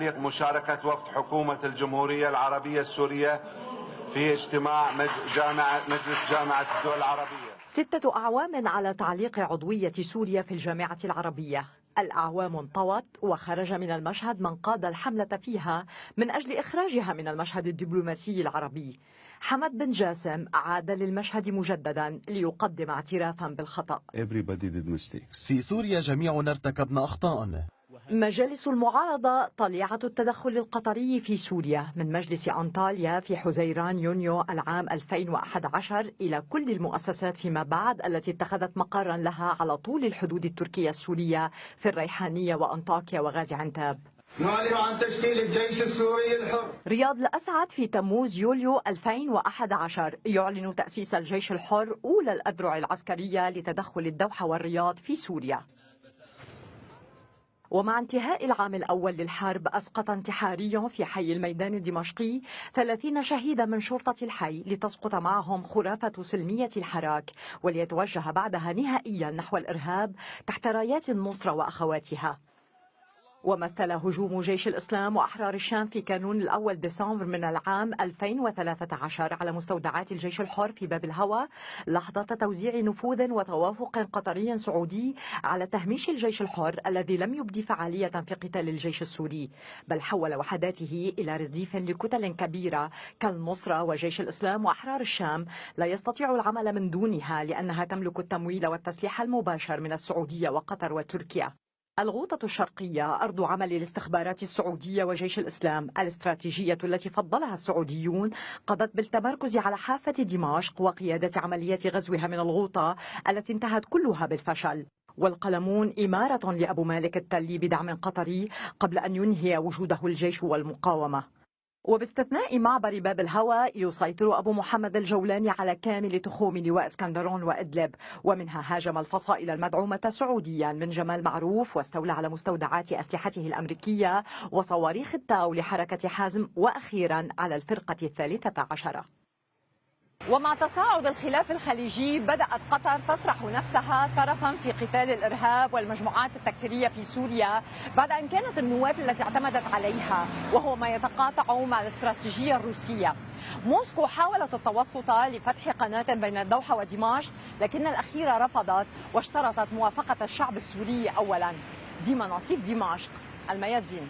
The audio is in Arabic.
مشاركة وفد حكومة الجمهورية العربية السورية في اجتماع مجلس جامعة الدول العربية. 6 أعوام على تعليق عضوية سوريا في الجامعة العربية. الأعوام انطوت وخرج من المشهد من قاد الحملة فيها من أجل إخراجها من المشهد الدبلوماسي العربي. حمد بن جاسم عاد للمشهد مجددا ليقدم اعترافا بالخطأ. في سوريا جميعنا ارتكبنا أخطاء. مجالس المعارضة طليعة التدخل القطري في سوريا من مجلس أنطاليا في حزيران يونيو العام 2011 إلى كل المؤسسات فيما بعد التي اتخذت مقرا لها على طول الحدود التركية السورية في الريحانية وأنطاكيا وغازي عنتاب. نعلن عن تشكيل الجيش السوري الحر. رياض الأسعد في تموز يوليو 2011 يعلن تأسيس الجيش الحر أولى الأذرع العسكرية لتدخل الدوحة والرياض في سوريا. ومع انتهاء العام الأول للحرب أسقط انتحاري في حي الميدان الدمشقي 30 شهيدا من شرطة الحي لتسقط معهم خرافة سلمية الحراك وليتوجه بعدها نهائيا نحو الإرهاب تحت رايات النصرة وأخواتها. ومثل هجوم جيش الإسلام وأحرار الشام في كانون الأول ديسمبر من العام 2013 على مستودعات الجيش الحر في باب الهوى لحظة توزيع نفوذ وتوافق قطري سعودي على تهميش الجيش الحر الذي لم يبدي فعالية في قتال الجيش السوري، بل حول وحداته إلى رديف لكتل كبيرة كالنصرة وجيش الإسلام وأحرار الشام لا يستطيع العمل من دونها لأنها تملك التمويل والتسليح المباشر من السعودية وقطر وتركيا. الغوطة الشرقية أرض عمل الاستخبارات السعودية وجيش الإسلام. الاستراتيجية التي فضلها السعوديون قضت بالتمركز على حافة دمشق وقيادة عملية غزوها من الغوطة التي انتهت كلها بالفشل. والقلمون إمارة لأبو مالك التلي بدعم قطري قبل أن ينهي وجوده الجيش والمقاومة. وباستثناء معبر باب الهوى يسيطر أبو محمد الجولاني على كامل تخوم لواء اسكندرون وإدلب، ومنها هاجم الفصائل المدعومة سعوديا من جمال معروف واستولى على مستودعات أسلحته الأمريكية وصواريخ التاو لحركة حازم، وأخيرا على الفرقة 13. ومع تصاعد الخلاف الخليجي بدأت قطر تطرح نفسها طرفا في قتال الإرهاب والمجموعات التكفيرية في سوريا بعد أن كانت النواة التي اعتمدت عليها، وهو ما يتقاطع مع الاستراتيجية الروسية. موسكو حاولت التوسط لفتح قناة بين الدوحة ودمشق لكن الأخيرة رفضت واشترطت موافقة الشعب السوري أولا. ديما نصيف، دمشق، الميادين.